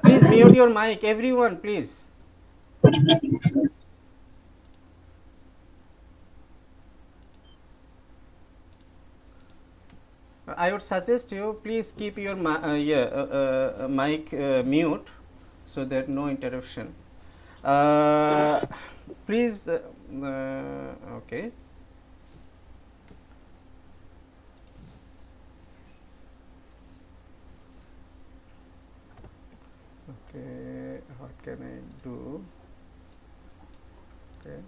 Please mute your mic, everyone, please. I would suggest you please keep your mic mute so that no interruption. Uh, please, okay. Okay, what can I do? Okay.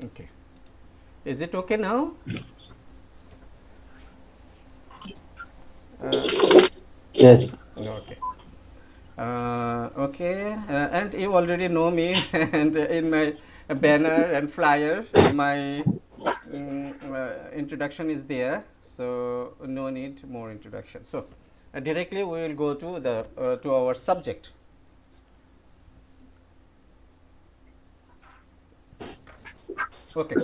Okay. Is it okay now? Uh, Yes. okay. Okay, and you already know me, and in my banner and flyer, my introduction is there, so no need more introduction. So directly we will go to the to our subject. Okay,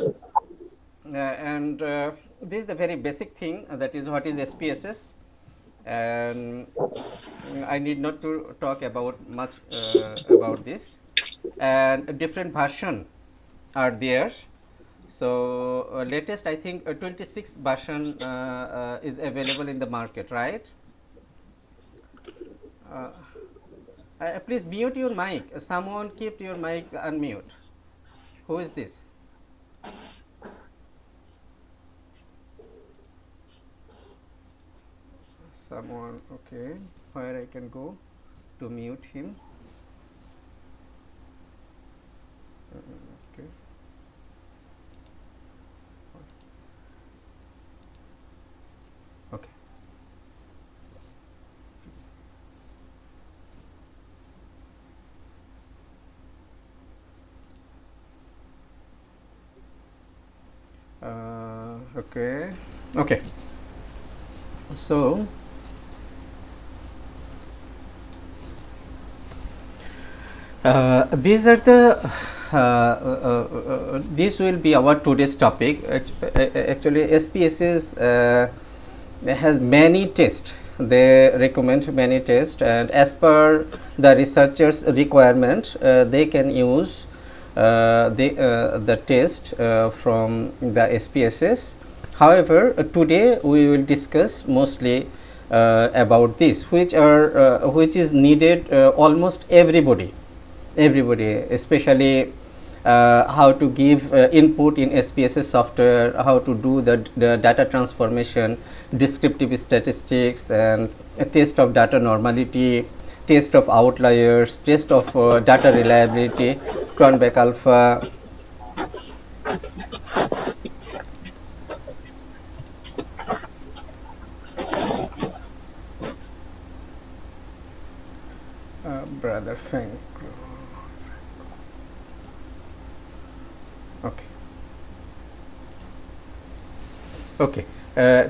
and this is the very basic thing, that is what is SPSS, and I need not to talk about much about this, and a different version are there. So latest I think 26th version is available in the market, right? Please mute your mic. Someone keep your mic unmute. Who is this? Someone, okay. Where I can go to mute him? Okay. Okay. Okay. Okay. So these are the this will be our today's topic. Actually, SPSS has many tests. They recommend many tests, and as per the researchers' requirement, they can use the test from the SPSS. However, today we will discuss mostly about which is needed almost everybody, especially how to give input in SPSS software, how to do the data transformation, descriptive statistics, and a test of data normality, test of outliers, test of data reliability, Cronbach alpha. Brother Frank. Okay. Okay.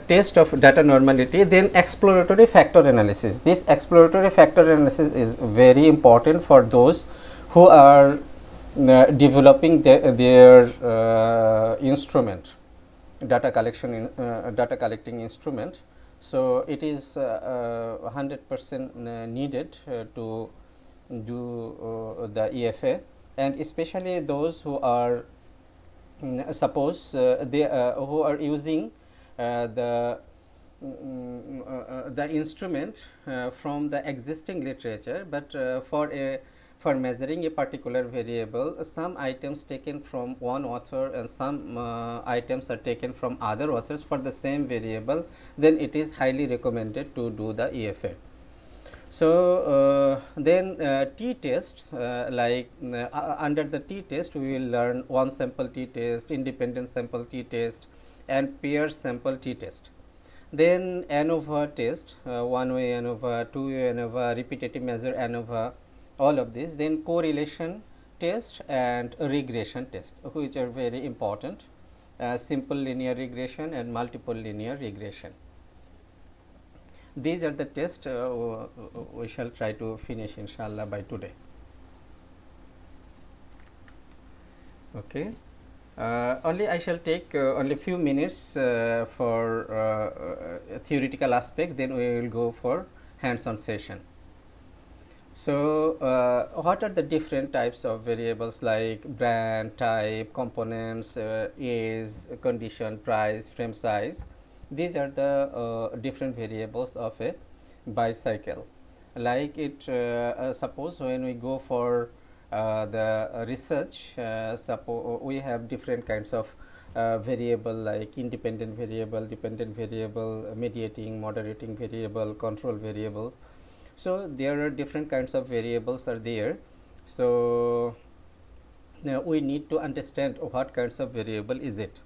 Test of data normality, then exploratory factor analysis. This exploratory factor analysis is very important for those who are developing their instrument, data collecting instrument. So it is 100% needed to do the EFA, and especially those who are suppose they who are using the instrument from the existing literature, but for measuring a particular variable, some items taken from one author and some items are taken from other authors for the same variable, then it is highly recommended to do the EFA. So then t-tests, under the t-test we will learn one sample t-test, independent sample t-test, and pair sample t-test. Then ANOVA test, one way ANOVA, two way ANOVA, repetitive measure ANOVA, all of this. Then correlation test and regression test, which are very important, simple linear regression and multiple linear regression. These are the tests we shall try to finish inshallah by today. Okay. Only I shall take only few minutes for theoretical aspect, then we will go for hands-on session. So what are the different types of variables like brand, type, components, age, condition, price, frame size? These are the different variables of a bicycle. Like it, suppose when we go for the research, suppose we have different kinds of variable like independent variable, dependent variable, mediating, moderating variable, control variable. So there are different kinds of variables are there. So now we need to understand what kinds of variable is it.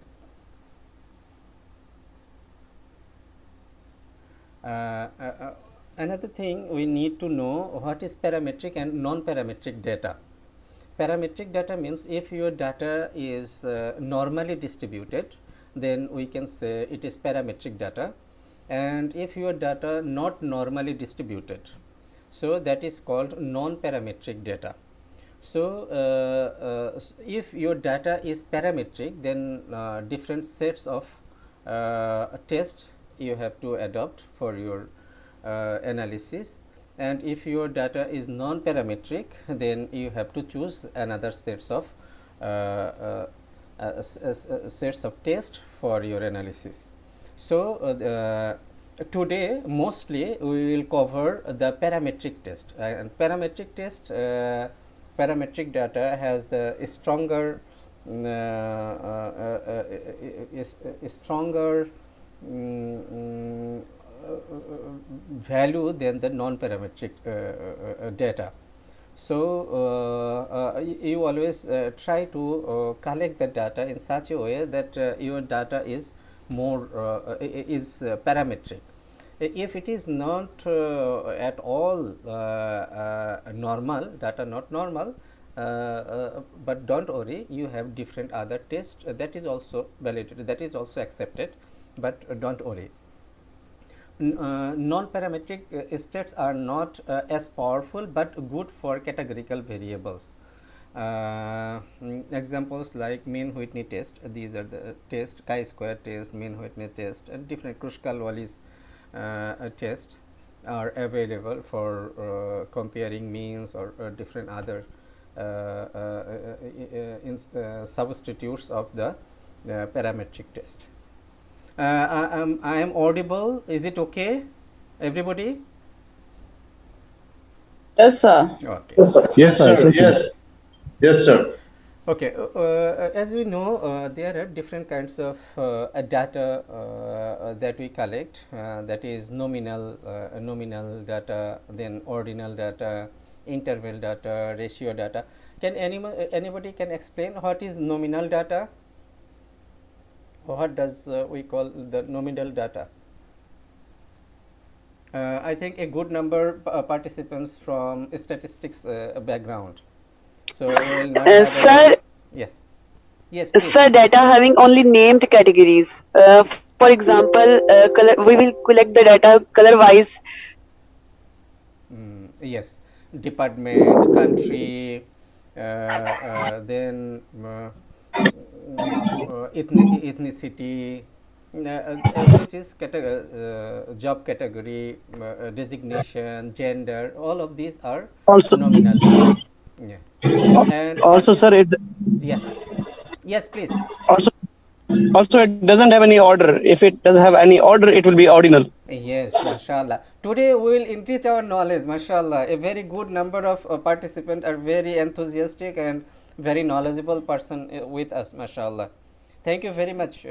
Another thing, we need to know what is parametric and non-parametric data. Parametric data means if your data is normally distributed, then we can say it is parametric data. And if your data not normally distributed, so that is called non-parametric data. So if your data is parametric, then different sets of tests you have to adopt for your analysis, and if your data is non-parametric, then you have to choose another sets of tests for your analysis. So today mostly we will cover the parametric test, and parametric test, parametric data has the stronger stronger value than the non-parametric data. So you always try to collect the data in such a way that your data is more parametric. If it is not at all normal, data not normal, but don't worry, you have different other tests that is also validated, that is also accepted, but don't worry. Non-parametric states are not as powerful but good for categorical variables. Examples like mean Whitney test, these are the tests, chi-square test, mean Whitney test, and different Kruskal-Wallis tests are available for comparing means or different other substitutes of the parametric test. I am audible. Is it okay, everybody? Yes, sir. Okay. Yes, sir. Yes, sir. Yes. Yes, sir. Okay. As we know, there are different kinds of data that we collect. That is nominal data, then ordinal data, interval data, ratio data. Can anybody can explain what is nominal data? What does we call the nominal data? I think a good number participants from statistics background. So we will not have any. Sir, Yeah. Yes, please. sir, data having only named categories. For example, color, we will collect the data color-wise. Yes, department, country, then ethnicity, which is job category, designation, gender. All of these are Also, nominal data. Yeah. And what also, sir, is, it yeah, yes, please. also also it doesn't have any order. If it does have any order, it will be ordinal. Yes, mashallah. Today we will enrich our knowledge, mashallah. A very good number of participants are very enthusiastic and very knowledgeable person with us, mashallah. Thank you very much,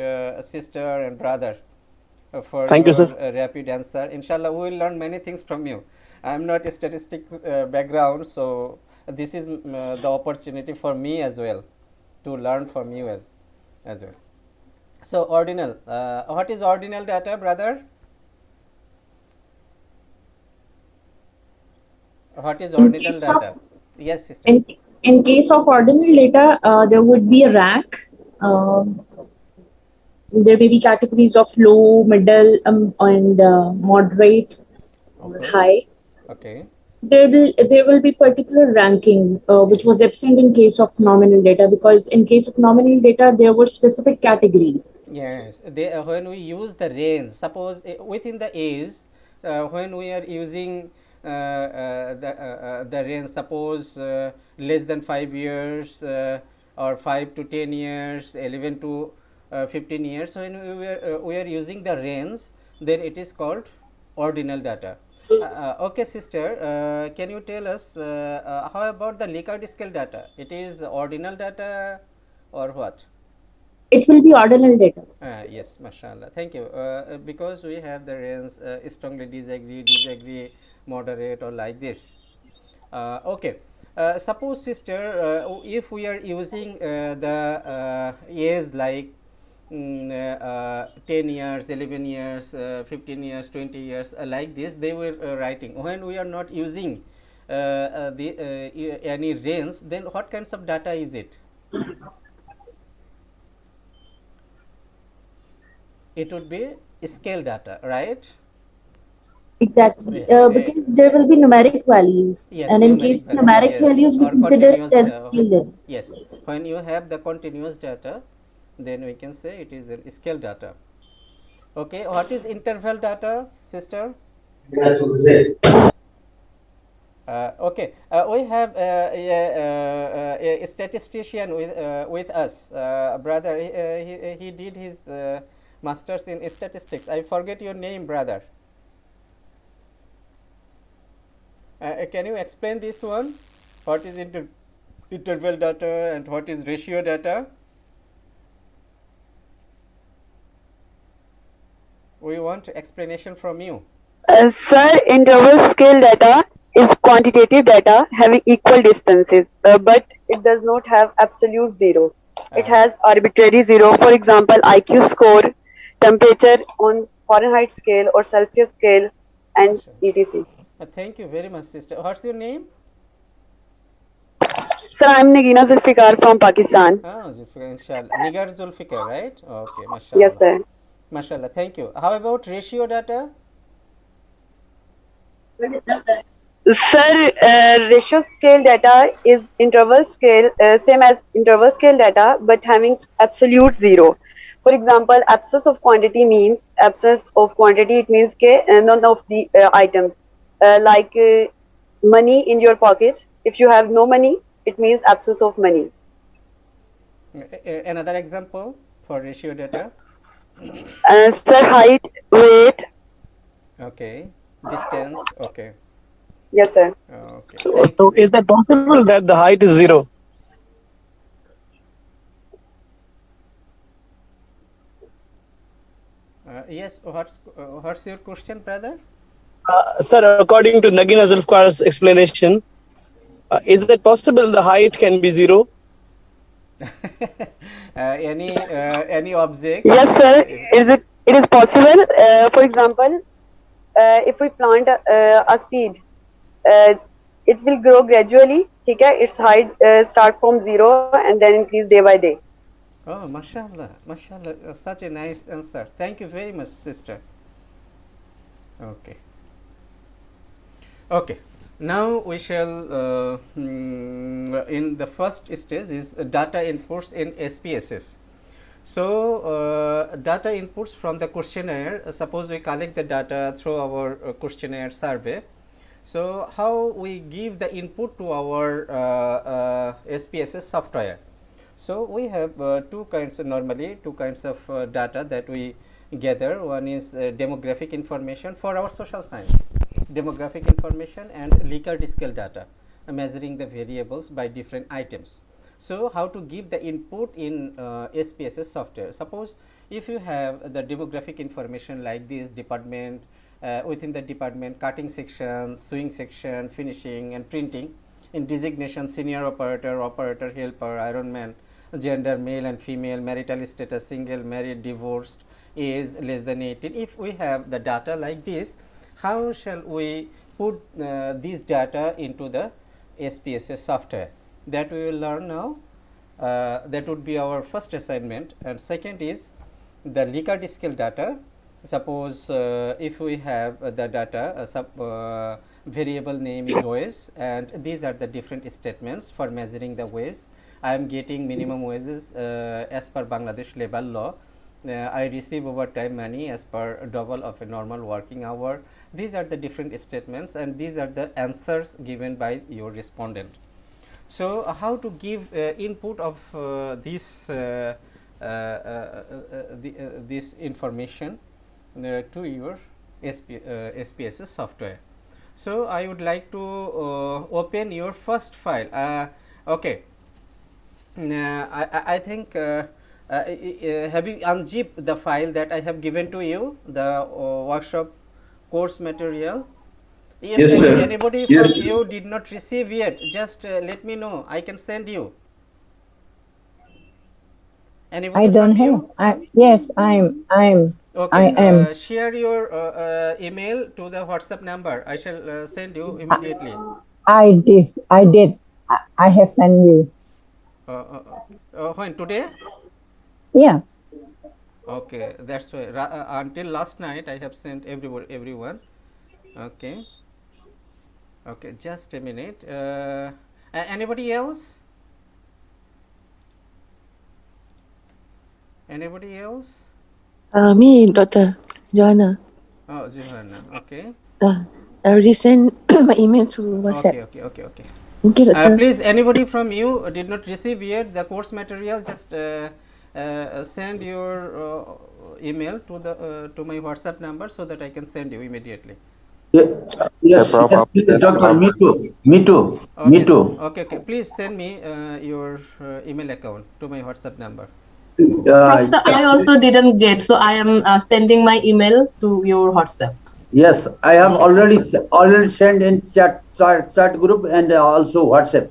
sister and brother, for Thank you, your sir. rapid answer. Inshallah, we will learn many things from you. I am not a statistics background, so this is the opportunity for me as well to learn from you as well. So ordinal, what is ordinal data, brother? What is In ordinal case of data? Yes, sister. in, in case of ordinal data, there would be a rank. Um there may be categories of low, middle, and moderate or Okay. high. Okay. There will be particular ranking which was absent in case of nominal data, because in case of nominal data there were specific categories. Yes. They, when we use the range, suppose within the age, when we are using the range, suppose less than 5 years or 5 to 10 years, 11 to 15 years, when we are using the range, then it is called ordinal data. Okay, sister, can you tell us how about the Likert scale data? It is ordinal data or what? It will be ordinal data. Yes, mashallah. Thank you. Because we have the range strongly disagree, moderate, or like this. Okay. Suppose, sister, if we are using the age like 10 years, 11 years, 15 years, 20 years, like this, they were writing. When we are not using any range, then what kinds of data is it? It would be scale data, right? Exactly. Because there will be numeric values. Yes, And in case numeric of values, numeric yes, values, we or consider it continuous. as scale data. Yes, when you have the continuous data, then we can say it is a scale data. Okay, what is interval data, sister? Okay, we have a statistician with us, brother. He did his masters in statistics. I forget your name, brother. Can you explain this one? What is interval data and what is ratio data? We want explanation from you. Sir, interval scale data is quantitative data having equal distances, but it does not have absolute zero. It has arbitrary zero. For example, IQ score, temperature on Fahrenheit scale or Celsius scale, and etc. Thank you very much, sister. What's your name? Sir, I'm Nagina Zulfikar from Pakistan. Zulfikar, inshallah. Nigar Zulfikar, right? Okay, Yes, mashallah. sir. Mashallah, thank you. How about ratio data? Sir, ratio scale data is interval scale, same as interval scale data, but having absolute zero. For example, abscess of quantity means abscess of quantity. It means none of the items, like money in your pocket. If you have no money, it means absence of money. Another example for ratio data? Sir, height, weight. Okay. Distance. Okay. Yes, sir. Okay. So, Thank so you. is that possible that the height is 0? Yes. What's your question, brother? Sir, according to Nagina Zulfikar's explanation, is it possible the height can be 0? Any object? Yes, sir. It is possible. For example, if we plant a seed, uh, it will grow gradually. Okay, its height start from zero and then increase day by day. Oh, mashallah, mashallah. Such a nice answer. Thank you very much, sister. Okay. Okay. Now we shall, in the first stage is data inputs in SPSS. So, data inputs from the questionnaire, suppose we collect the data through our questionnaire survey. So, how we give the input to our SPSS software. So, we have two kinds of data that we gather. One is demographic information for our social science, demographic information, and Likert scale data, measuring the variables by different items. So, how to give the input in SPSS software? Suppose if you have the demographic information like this, department, within the department, cutting section, sewing section, finishing and printing, in designation, senior operator, operator helper, ironman, gender, male and female, marital status, single, married, divorced, age less than 18. If we have the data like this, how shall we put these data into the SPSS software? That we will learn now. That would be our first assignment. And second is the Likert scale data. Suppose if we have the data, variable name is wage, and these are the different statements for measuring the wage. I am getting minimum wages as per Bangladesh labor law, I receive overtime money as per double of a normal working hour. These are the different statements, and these are the answers given by your respondent. So, how to give input of this information to your SPSS software. So, I would like to open your first file. Okay. I think have you unzipped the file that I have given to you, the workshop course material? If Yes, sir. anybody Yes. from you did not receive yet, just let me know. I can send you. Anybody I don't from have. you? Yes, I'm. Okay. I am. Share your email to the WhatsApp number. I shall send you immediately. I did. I have sent you. When today? Yeah. Okay, that's why. Until last night, I have sent everyone. Okay. Okay, just a minute. Anybody else? Anybody else? Me, Dr. Joanna. Oh, Johanna. Okay. I already sent my email through WhatsApp. Okay. Thank you, Doctor. Please, anybody from you did not receive yet the course material, just send your email to my WhatsApp number so that I can send you immediately. Yes, Doctor, me too. Okay. Please send me your email account to my WhatsApp number. Professor, I also didn't get, so I am sending my email to your WhatsApp. Yes, I have already sent in chat group and also WhatsApp.